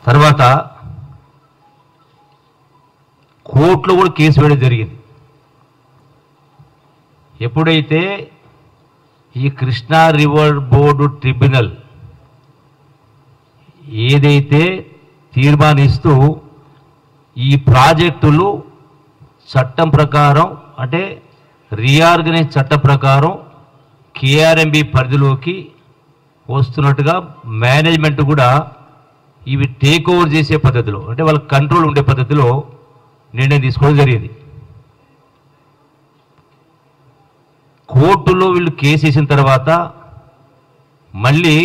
తర్వాత కోర్టులో కూడా కేసు వేయడం జరిగింది. ఎప్పుడైతే ఈ కృష్ణా రివర్ బోర్డు ట్రిబ్యునల్ ఏదైతే తీర్మానిస్తూ ఈ ప్రాజెక్టులు చట్టం ప్రకారం అంటే రీఆర్గనైజ్ చట్టం ప్రకారం కేఆర్ఎంబి పరిధిలోకి వస్తున్నట్టుగా మేనేజ్మెంట్ కూడా ఇవి టేక్ ఓవర్ చేసే పద్ధతిలో అంటే వాళ్ళ కంట్రోల్ ఉండే పద్ధతిలో నిర్ణయం తీసుకోవడం జరిగింది. కోర్టులో వీళ్ళు కేసు వేసిన తర్వాత మళ్ళీ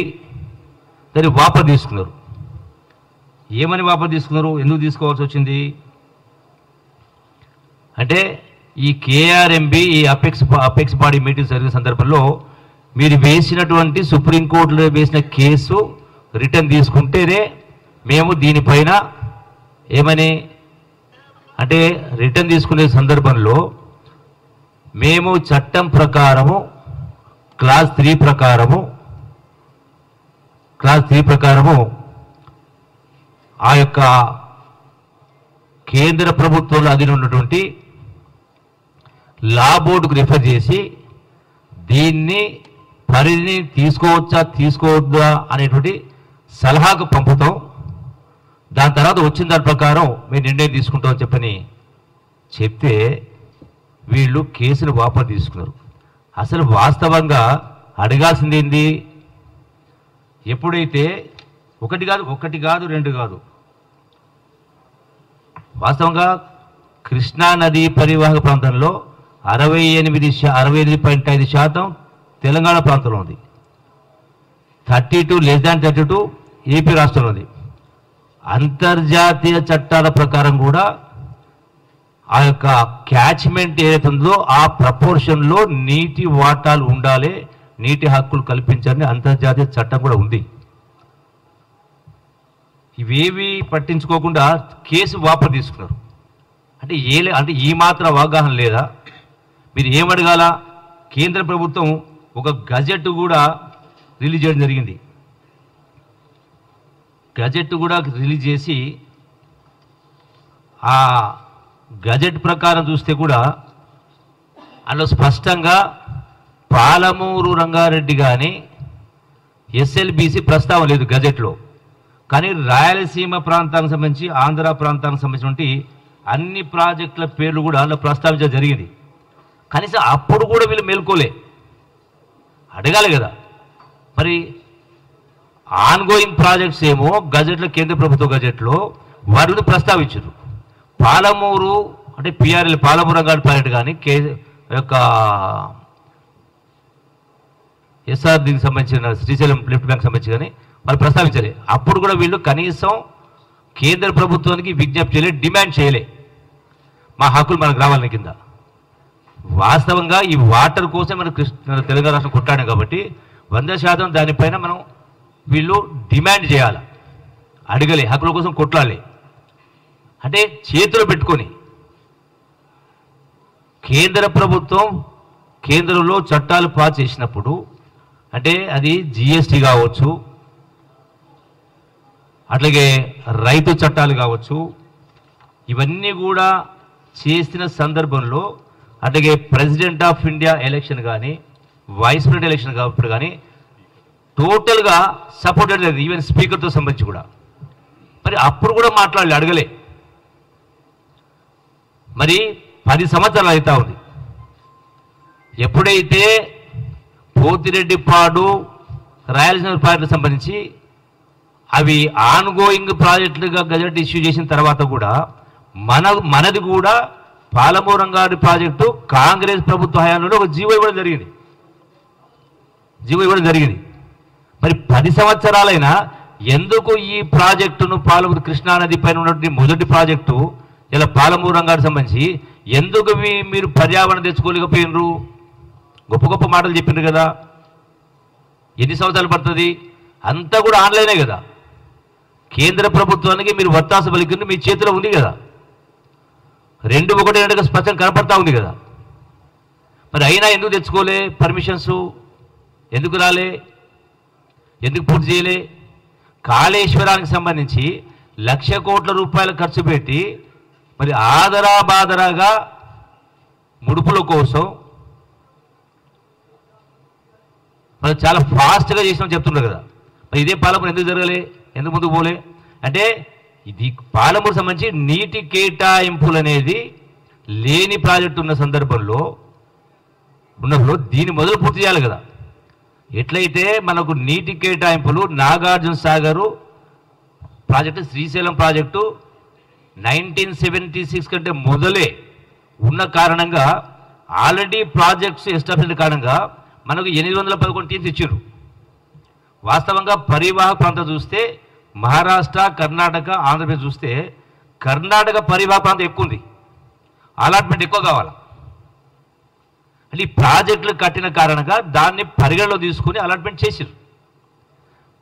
దాన్ని వాపసు తీసుకున్నారు. ఏమని వాపసు తీసుకున్నారు? ఎందుకు తీసుకోవాల్సి వచ్చింది అంటే ఈ కేఆర్ఎంబి ఈ అపెక్స్ బాడీ మీటింగ్ జరిగిన సందర్భంలో మీరు వేసినటువంటి సుప్రీంకోర్టులో వేసిన కేసు రిటర్న్ తీసుకుంటేనే మేము దీనిపైన ఏమని అంటే రిటర్న్ తీసుకునే సందర్భంలో మేము చట్టం ప్రకారము క్లాస్ 3 ప్రకారము ఆ యొక్క కేంద్ర ప్రభుత్వంలో అధీనంలో ఉన్నటువంటి లా బోర్డుకు రిఫర్ చేసి దీన్ని పరిధిని తీసుకోవచ్చా తీసుకోవద్దా అనేటువంటి సలహాకు పంపుతాం. దాని తర్వాత వచ్చిన దాని ప్రకారం మేము నిర్ణయం తీసుకుంటామని చెప్పని చెప్తే వీళ్ళు కేసును వాపసు తీసుకున్నారు. అసలు వాస్తవంగా అడగాల్సింది ఏంది? ఎప్పుడైతే ఒకటి కాదు 2 కాదు వాస్తవంగా కృష్ణా నదీ పరివాహక ప్రాంతంలో 68.5% తెలంగాణ ప్రాంతంలో ఉంది. 32 ఏపీ రాష్ట్రంలో ఉంది. అంతర్జాతీయ చట్టాల ప్రకారం కూడా ఆ యొక్క క్యాచ్మెంట్ ఏదైతే ఉందో ఆ ప్రపోర్షన్లో నీటి వాటాలు ఉండాలి, నీటి హక్కులు కల్పించాలని అంతర్జాతీయ చట్టం కూడా ఉంది. ఇవేవి పట్టించుకోకుండా కేసు వాపసు తీసుకున్నారు. అంటే ఈ మాత్రం అవగాహన లేదా? మీరు ఏమడగాల? కేంద్ర ప్రభుత్వం ఒక గజెట్ కూడా రిలీజ్ చేయడం జరిగింది. గజెట్ కూడా రిలీజ్ చేసి ఆ గజెట్ ప్రకారం చూస్తే కూడా అందులో స్పష్టంగా పాలమూరు రంగారెడ్డి కానీ ఎస్ఎల్బిసి ప్రస్తావన లేదు గజెట్లో. కానీ రాయలసీమ ప్రాంతానికి సంబంధించి ఆంధ్ర ప్రాంతానికి సంబంధించినటువంటి అన్ని ప్రాజెక్టుల పేర్లు కూడా అందులో ప్రస్తావించడం జరిగింది. కనీసం అప్పుడు కూడా వీళ్ళు మేల్కోలే, అడగాలి కదా. మరి ఆన్గోయింగ్ ప్రాజెక్ట్స్ ఏమో గజెట్లో కేంద్ర ప్రభుత్వ గజెట్లో వాటిని ప్రస్తావించారు. పాలమూరు అంటే పిఆర్ఎల్ పాలమూరు రంగారెడ్డి ప్రాజెక్టు కానీ యొక్క ఎస్ఆర్ దీనికి సంబంధించిన శ్రీశైలం లిఫ్ట్ బ్యాంక్ సంబంధించి కానీ వాళ్ళు ప్రస్తావించాలి. అప్పుడు కూడా వీళ్ళు కనీసం కేంద్ర ప్రభుత్వానికి విజ్ఞప్తి చేయలే, డిమాండ్ చేయలే మా హక్కులు మనకు రావాలని కింద. వాస్తవంగా ఈ వాటర్ కోసం మనం తెలంగాణ రాష్ట్రం కొట్లాడాం కాబట్టి 100% దానిపైన మనం వీళ్ళు డిమాండ్ చేయాలి, అడగలే, హక్కుల కోసం కొట్లాలి. అంటే చేతిలో పెట్టుకొని కేంద్ర ప్రభుత్వం కేంద్రంలో చట్టాలు పాస్ చేసినప్పుడు అంటే అది జిఎస్టీ కావచ్చు, అట్లాగే రైతు చట్టాలు కావచ్చు, ఇవన్నీ కూడా చేసిన సందర్భంలో అట్లాగే ప్రెసిడెంట్ ఆఫ్ ఇండియా ఎలక్షన్ కానీ వైస్ ప్రెసిడెంట్ ఎలక్షన్ కాబట్టి కానీ టోటల్గా సపోర్టెడ్ లేదు, ఈవెన్ స్పీకర్తో సంబంధించి కూడా. మరి అప్పుడు కూడా మాట్లాడాలి, అడగలే. మరి 10 సంవత్సరాలు అవుతా ఉంది. ఎప్పుడైతే పోతిరెడ్డిపాడు రాయలసీమ ప్రాజెక్టులకు సంబంధించి అవి ఆన్గోయింగ్ ప్రాజెక్టులుగా గజెట్ ఇష్యూ చేసిన తర్వాత కూడా మనది కూడా పాలమూరు రంగారెడ్డి ప్రాజెక్టు కాంగ్రెస్ ప్రభుత్వ హయాంలో ఒక జీవో ఇవ్వడం జరిగింది. మరి 10 సంవత్సరాలైనా ఎందుకు ఈ ప్రాజెక్టును పాలమూరు కృష్ణానది పైన ఉన్నటువంటి మొదటి ప్రాజెక్టు ఇలా పాలమూరు రంగారెడ్డి సంబంధించి ఎందుకు మీరు పర్యావరణం తెచ్చుకోలేకపోయినరు? గొప్ప గొప్ప మాటలు చెప్పిండ్రు కదా. ఎన్ని సంవత్సరాలు పడుతుంది? అంతా కూడా ఆన్లైనే కదా. కేంద్ర ప్రభుత్వానికి మీరు వత్తాసు పలికింది మీ చేతిలో ఉంది కదా. 2-1 స్పష్టం కనపడతా ఉంది కదా. మరి అయినా ఎందుకు తెచ్చుకోలే పర్మిషన్స్? ఎందుకు రాలే? ఎందుకు పూర్తి చేయలే? కాళేశ్వరానికి సంబంధించి 1,00,000 కోట్ల రూపాయలు ఖర్చు పెట్టి మరి ఆదరాబాదరాగా ముడుపుల కోసం మరి చాలా ఫాస్ట్గా చేసినామని చెప్తున్నారు కదా. మరి ఇదే పాలమూరు ఎందుకు జరగలే, ఎందుకు ముందుకు పోలే అంటే ఇది పాలమూరు సంబంధించి నీటి కేటాయింపులు అనేది లేని ప్రాజెక్టు ఉన్న సందర్భంలో ఉన్నప్పుడు దీన్ని మొదలు పూర్తి చేయాలి కదా. ఎట్లయితే మనకు నీటి కేటాయింపులు నాగార్జున సాగరు ప్రాజెక్టు, శ్రీశైలం ప్రాజెక్టు 1976 కంటే మొదలే ఉన్న కారణంగా ఆల్రెడీ ప్రాజెక్ట్స్ ఎస్టాబ్లిష్ కారణంగా మనకు 811 టీమ్స్ ఇచ్చారు. వాస్తవంగా పరివాహక ప్రాంతం చూస్తే మహారాష్ట్ర, కర్ణాటక, ఆంధ్రప్రదేశ్ చూస్తే కర్ణాటక పరివాహక ప్రాంతం ఎక్కువ ఉంది, అలాట్మెంట్ ఎక్కువ కావాలి. అంటే ఈ ప్రాజెక్టులు కట్టిన కారణంగా దాన్ని పరిగణలో తీసుకుని అలాట్మెంట్ చేశారు.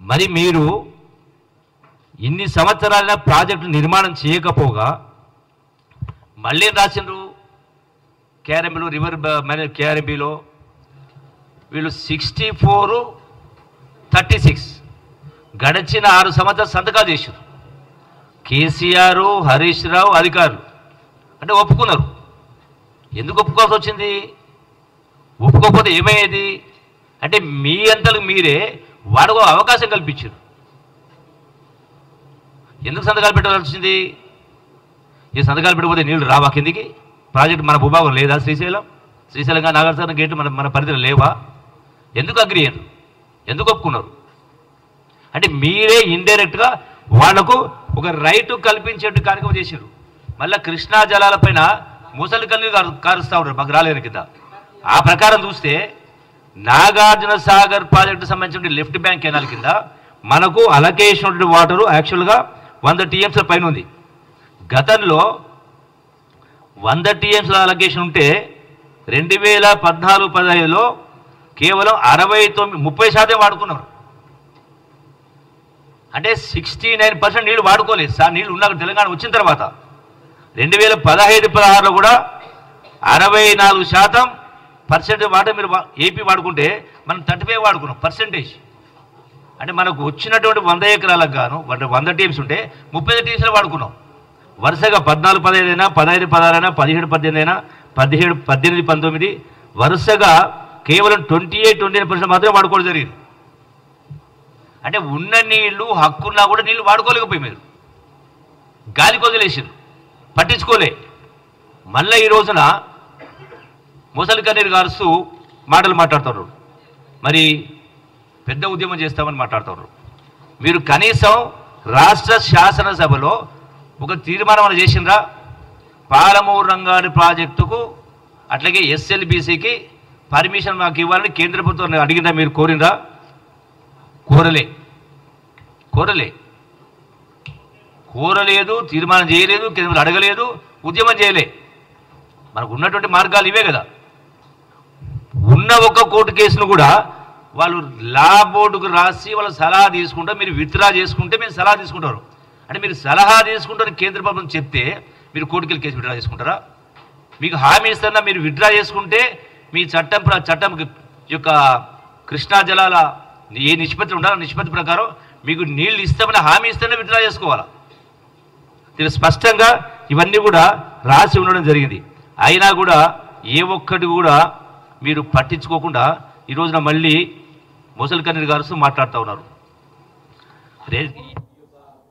మరి మీరు ఇన్ని సంవత్సరాల ప్రాజెక్టులు నిర్మాణం చేయకపోగా మళ్ళీ రాసిండ్రు కేఆర్ఎంబీలో, రివర్ కేఆర్ఎంబీలో వీళ్ళు 64-36 గడిచిన 6 సంవత్సరాలు సంతకాలు చేశారు. కేసీఆర్, హరీష్ రావు అధికారులు అంటే ఒప్పుకున్నారు. ఎందుకు ఒప్పుకోవాల్సి వచ్చింది? ఒప్పుకోకపోతే ఏమయ్యేది అంటే మీ అంతలు మీరే వాడుకో అవకాశం కల్పించారు. ఎందుకు సంతకాలు పెట్టాల్సి వచ్చింది? ఈ సంతకాలు పెట్టకపోతే నీళ్లు రావా కిందికి? ప్రాజెక్టు మన భూభాగం లేదా? శ్రీశైలంగా నాగార్జున గేట్లు మన పరిధిలో లేవా? ఎందుకు అగ్రి అయ్యారు? ఎందుకు ఒప్పుకున్నారు? అంటే మీరే ఇండైరెక్ట్గా వాళ్లకు ఒక రైటు కల్పించేట్టు కార్యక్రమం చేశారు. మళ్ళీ కృష్ణా జలాలపైన ముసలి కళ్ళు కారుస్తూ ఉంటారు మాకు రాలేని కింద. ఆ ప్రకారం చూస్తే నాగార్జున సాగర్ ప్రాజెక్టు సంబంధించిన లెఫ్ట్ బ్యాంక్ కెనాల్ కింద మనకు అలొకేషన్ వాటరు యాక్చువల్గా 100 TMs పైన ఉంది. గతంలో 100 TMs అలొకేషన్ ఉంటే 2014-15లో కేవలం 30% వాడుకున్నారు. అంటే 69% నీళ్లు వాడుకోలేదు సార్. నీళ్లు ఉన్నాక తెలంగాణ వచ్చిన తర్వాత 2015-16లో కూడా 64% వాటర్ మీరు ఏపీ వాడుకుంటే మనం 35 వాడుకున్నాం పర్సెంటేజ్. అంటే మనకు వచ్చినటువంటి 100 ఎకరాలకు గాను 100 TMs ఉంటే 35 TMs వాడుకున్నాం. వరుసగా 14-15 అయినా, 15-16 అయినా, 17-18 అయినా, 17-18-19 వరుసగా కేవలం 28-29% మాత్రమే వాడుకోవడం జరిగింది. అంటే ఉన్న నీళ్లు హక్కున్నా కూడా నీళ్లు వాడుకోలేకపోయి మీరు గాలికి వదిలేసారు, పట్టించుకోలే. మళ్ళీ ఈ రోజున ముసలి కన్నీరు గారుస్తూ మాటలు మాట్లాడుతున్నారు. మరి పెద్ద ఉద్యమం చేస్తామని మాట్లాడుతున్నారు. మీరు కనీసం రాష్ట్ర శాసనసభలో ఒక తీర్మానం చేసిండ్రా? పాలమూరు రంగారెడ్డి ప్రాజెక్టుకు అట్లాగే SLBCకి పర్మిషన్ మాకు ఇవ్వాలని కేంద్ర ప్రభుత్వం అడిగిందా? మీరు కోరిందా? కోరలేదు, తీర్మానం చేయలేదు, కేంద్రం అడగలేదు, ఉద్యమం చేయలే. మనకు ఉన్నటువంటి మార్గాలు ఇవే కదా. ఉన్న ఒక కోర్టు కేసును కూడా వాళ్ళు లా బోర్డుకు రాసి వాళ్ళు సలహా తీసుకుంటే మీరు విత్డ్రా చేసుకుంటే మీరు సలహా తీసుకుంటారు. అంటే మీరు సలహా తీసుకుంటారని కేంద్ర ప్రభుత్వం చెప్తే మీరు కోర్టుకెళ్ళి కేసు విత్డ్రా చేసుకుంటారా? మీకు హామీ ఇస్తున్నా మీరు విత్డ్రా చేసుకుంటే మీ చట్టం యొక్క కృష్ణా జలాల ఏ నిష్పత్తి ఉండాలో నిష్పత్తి ప్రకారం మీకు నీళ్లు ఇస్తామని హామీ ఇస్తేనే విత్డ్రా చేసుకోవాలా. ఇది స్పష్టంగా ఇవన్నీ కూడా రాసి ఉండడం జరిగింది. అయినా కూడా ఏ ఒక్కటి కూడా మీరు పట్టించుకోకుండా ఈ రోజున మళ్ళీ ముసలి కన్నీరు గారు మాట్లాడుతూ ఉన్నారు.